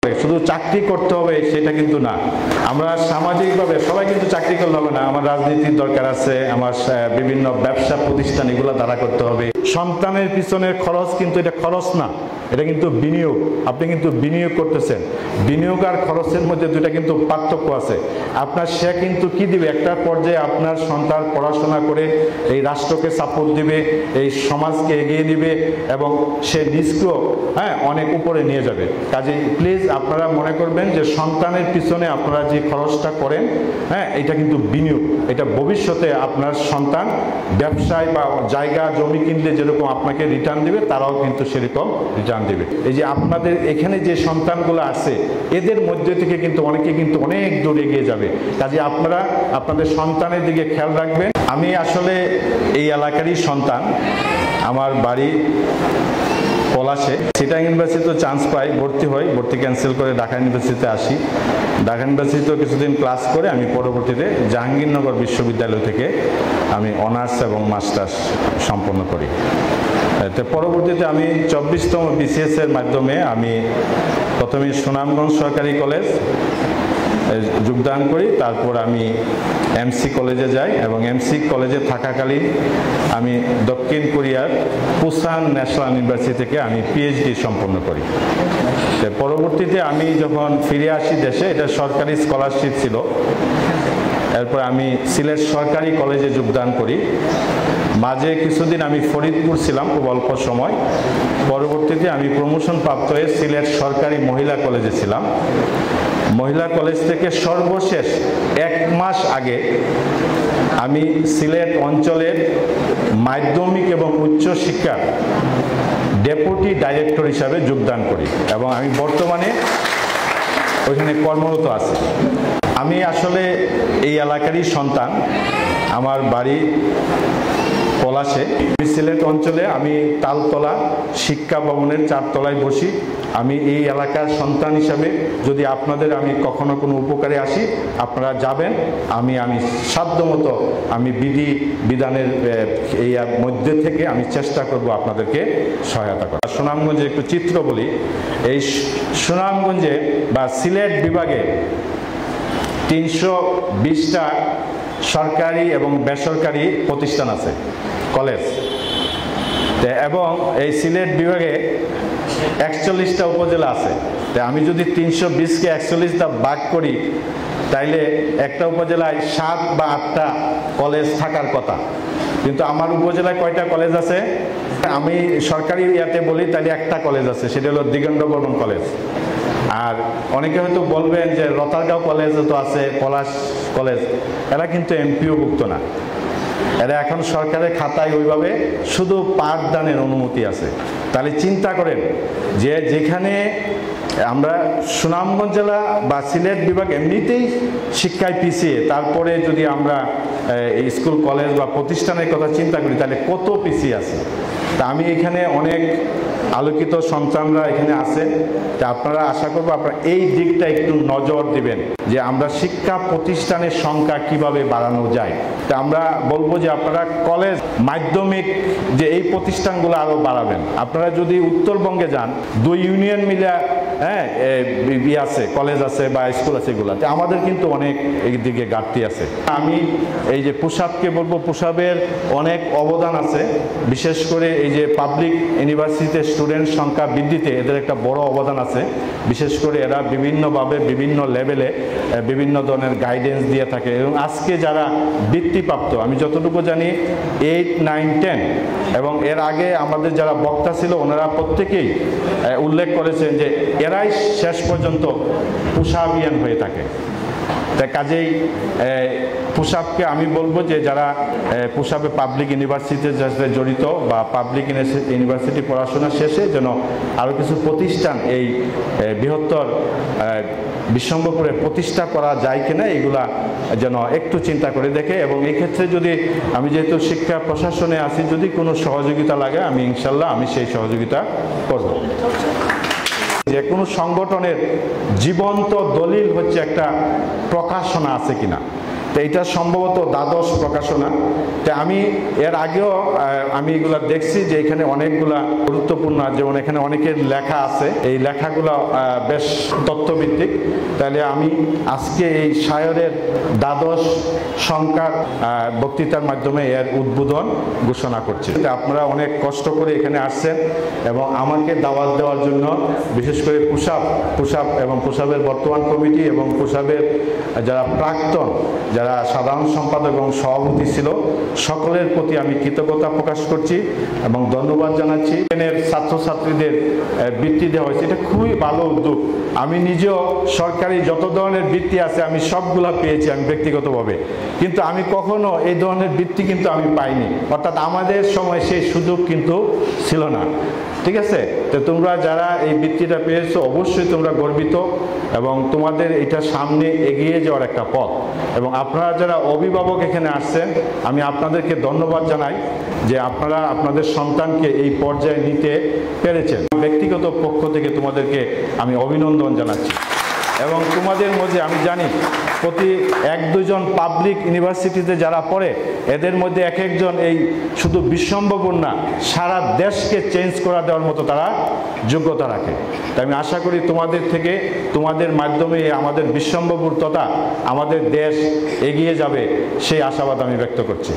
শুধু চাকরি করতে হবে সেটা কিন্তু না। আমরা সামাজিকভাবে সবাই কিন্তু চাকরি করলে হবে না, আমার রাজনীতির দরকার আছে, আমার বিভিন্ন ব্যবসা প্রতিষ্ঠান এগুলো দ্বারা করতে হবে। সন্তানের পিছনের খরচ কিন্তু এটা খরচ না, এটা কিন্তু বিনিয়োগ। আপনি কিন্তু বিনিয়োগ করতেছেন, বিনিয়োগ আর খরচের মধ্যে দুটা কিন্তু পার্থক্য আছে। আপনার সে কিন্তু কি দিবে, একটা পর্যায়ে আপনার সন্তান পড়াশোনা করে এই রাষ্ট্রকে সাপোর্ট দিবে, এই সমাজকে এগিয়ে দিবে এবং সে নিজকেও অনেক উপরে নিয়ে যাবে। কাজেই প্লিজ আপনারা মনে করবেন যে সন্তানের পিছনে আপনারা যে খরচটা করেন এটা কিন্তু বিনিয়োগ। এটা ভবিষ্যতে আপনার সন্তান ব্যবসায় বা জায়গা জমি কিনলে যেরকম আপনাকে রিটার্ন দিবে, তারাও কিন্তু সেরকম রিটার্ন দিবে। এই যে আপনাদের এখানে যে সন্তানগুলো আছে এদের মধ্যে থেকে কিন্তু অনেকে কিন্তু অনেক দূর এগিয়ে যাবে। কাজে আপনারা আপনাদের সন্তানের দিকে খেয়াল রাখবেন। আমি আসলে এই এলাকারই সন্তান, আমার বাড়ি পলাশে। চিটাগাং ইউনিভার্সিটিতে চান্স পাই, ভর্তি হই, ভর্তি ক্যান্সেল করে ঢাকা ইউনিভার্সিটিতে আসি। ঢাকা ইউনিভার্সিটিতেও কিছুদিন ক্লাস করে আমি পরবর্তীতে জাহাঙ্গীরনগর বিশ্ববিদ্যালয় থেকে আমি অনার্স এবং মাস্টার্স সম্পন্ন করি। তো পরবর্তীতে আমি 24তম BCS এর মাধ্যমে আমি প্রথমে সুনামগঞ্জ সরকারি কলেজ যোগদান করি, তারপর আমি MC কলেজে যাই এবং MC কলেজে থাকাকালীন আমি দক্ষিণ কোরিয়ার পুসান ন্যাশনাল ইউনিভার্সিটি থেকে আমি PhD সম্পন্ন করি। পরবর্তীতে আমি যখন ফিরে আসি দেশে, এটা সরকারি স্কলারশিপ ছিল, এরপর আমি সিলেট সরকারি কলেজে যোগদান করি। মাঝে কিছুদিন আমি ফরিদপুর ছিলাম, খুব অল্প সময়। পরবর্তীতে আমি প্রমোশন প্রাপ্ত হয়ে সিলেট সরকারি মহিলা কলেজে ছিলাম। মহিলা কলেজ থেকে সর্বশেষ 1 মাস আগে আমি সিলেট অঞ্চলের মাধ্যমিক এবং উচ্চ শিক্ষার ডেপুটি ডাইরেক্টর হিসাবে যোগদান করি এবং আমি বর্তমানে ওইখানে কর্মরত আছি। আমি আসলে এই এলাকারই সন্তান, আমার বাড়ি পলাশে। সিলেট অঞ্চলে আমি তালতলা শিক্ষা ভবনের 4 তলায় বসি। আমি এই এলাকার সন্তান হিসাবে যদি আপনাদের আমি কখনো কোনো উপকারে আসি, আপনারা যাবেন। আমি সাধ্যমতো আমি বিধানের এই মধ্যে থেকে আমি চেষ্টা করব আপনাদেরকে সহায়তা করা। সুনামগঞ্জে একটু চিত্র বলি। এই সুনামগঞ্জে বা সিলেট বিভাগে 320টা সরকারি এবং বেসরকারি প্রতিষ্ঠান আছে, কলেজ। এবং এই সিলেট বিভাগে 41টা উপজেলা আছে। আমি যদি 320কে 41টা ভাগ করি, তাইলে একটা উপজেলায় 7 বা 8টা কলেজ থাকার কথা, কিন্তু আমার উপজেলায় কয়টা কলেজ আছে? আমি সরকারি ইয়াতে বলি, তাহলে একটা কলেজ আছে, সেটা হলো দিগন্ত বর্মন কলেজ। আর অনেকে হয়তো বলবেন যে রতারগাঁও কলেজে তো আছে, পলাশ কলেজ, এরা কিন্তু MPO-ভুক্ত না। এরা এখন সরকারের খাতায় ওইভাবে শুধু পাঠদানের অনুমতি আছে। তাহলে চিন্তা করেন যে যেখানে আমরা সুনামগঞ্জ জেলা বা সিলেট বিভাগ এমনিতেই শিক্ষায় পিছিয়ে, তারপরে যদি আমরা স্কুল কলেজ বা প্রতিষ্ঠানের কথা চিন্তা করি, তাহলে কত পিছিয়ে আছে। তা আমি এখানে অনেক আলোকিত সন্তানরা এখানে আছে, তা আপনারা আশা করবো আপনারা এই দিকটা একটু নজর দিবেন যে আমরা শিক্ষা প্রতিষ্ঠানের সংখ্যা কিভাবে বাড়ানো যায়। তা আমরা বলবো যে আপনারা কলেজ, মাধ্যমিক যে এই প্রতিষ্ঠানগুলো আরো বাড়াবেন। আপনারা যদি উত্তরবঙ্গে যান, 2 ইউনিয়ন মিলে আছে, কলেজ আছে বা স্কুল আছে, এগুলাতে আমাদের কিন্তু অনেক এই দিকে ঘাটতি আছে। আমি এই যে পুশআপকে বলবো, পুশআপের অনেক অবদান আছে, বিশেষ করে এই যে পাবলিক ইউনিভার্সিটিতে স্টুডেন্ট সংখ্যা বৃদ্ধিতে এদের একটা বড় অবদান আছে। বিশেষ করে এরা বিভিন্নভাবে বিভিন্ন লেভেলে বিভিন্ন ধরনের গাইডেন্স দিয়ে থাকে এবং আজকে যারা বৃত্তিপ্রাপ্ত, আমি যতটুকু জানি 8, 9, 10 এবং এর আগে আমাদের যারা বক্তা ছিল ওনারা প্রত্যেকেই উল্লেখ করেছেন যে এরাই শেষ পর্যন্ত পুশআপিয়ান হয়ে থাকে। তাই কাজেই পুশআপকে আমি বলবো যে যারা পুশআপে পাবলিক ইউনিভার্সিটিতে জড়িত বা পাবলিক ইউনিভার্সিটি পড়াশোনা শেষে যেন আরও কিছু প্রতিষ্ঠান এই বৃহত্তর বিশ্বম্ভরপুরে প্রতিষ্ঠা করা যায় কিনা, এগুলা যেন একটু চিন্তা করে দেখে। এবং এই ক্ষেত্রে যদি আমি যেহেতু শিক্ষা প্রশাসনে আছি, যদি কোনো সহযোগিতা লাগে আমি ইনশাল্লাহ আমি সেই সহযোগিতা করব। যে কোনো সংগঠনের জীবন্ত দলিল হচ্ছে একটা প্রকাশনা আছে কিনা। তো এটা সম্ভবত দ্বাদশ প্রকাশনা। তো আমি এর আগেও আমি এগুলা দেখছি যে এখানে অনেকগুলা গুরুত্বপূর্ণ, যেমন এখানে অনেকের লেখা আছে, এই লেখাগুলো বেশ তথ্যভিত্তিক। তাহলে আমি আজকে এই শায়রের দ্বাদশ সংখ্যার বক্তৃতার মাধ্যমে এর উদ্বোধন ঘোষণা করছি। আপনারা অনেক কষ্ট করে এখানে আসছেন এবং আমাকে দাওয়াত দেওয়ার জন্য, বিশেষ করে পুশআপ এবং পুশআপের বর্তমান কমিটি এবং পুশআপের যারা প্রাক্তন, যারা সাধারণ সম্পাদক এবং সভাপতি ছিল, সকলের প্রতি আমি কৃতজ্ঞতা প্রকাশ করছি এবং ধন্যবাদ জানাচ্ছি। এখানের ছাত্রছাত্রীদের বৃত্তি দেওয়া হয়েছে, এটা খুবই ভালো উদ্যোগ। আমি নিজেও সরকারি যত ধরনের বৃত্তি আছে আমি সবগুলা পেয়েছি আমি ব্যক্তিগতভাবে, কিন্তু আমি কখনো এই ধরনের বৃত্তি কিন্তু আমি পাইনি, অর্থাৎ আমাদের সময় সেই সুযোগ কিন্তু ছিল না। ঠিক আছে, তো তোমরা যারা এই বৃত্তিটা পেয়েছো অবশ্যই তোমরা গর্বিত এবং তোমাদের এটা সামনে এগিয়ে যাওয়ার একটা পথ। এবং আপনারা যারা অভিভাবক এখানে আসছেন, আমি আপনাদেরকে ধন্যবাদ জানাই যে আপনারা আপনাদের সন্তানকে এই পর্যায়ে নিতে পেরেছেন। ব্যক্তিগত পক্ষ থেকে তোমাদেরকে আমি অভিনন্দন জানাচ্ছি। এবং তোমাদের মধ্যে আমি জানি প্রতি 1-2 জন পাবলিক ইউনিভার্সিটিতে যারা পড়ে, এদের মধ্যে এক একজন এই শুধু বিশ্বম্ভরপুর না, সারা দেশকে চেঞ্জ করা দেওয়ার মতো তারা যোগ্যতা রাখে। তাই আমি আশা করি তোমাদের থেকে, তোমাদের মাধ্যমে আমাদের বিশ্বম্ভরপুর তথা আমাদের দেশ এগিয়ে যাবে, সেই আশাবাদ আমি ব্যক্ত করছি।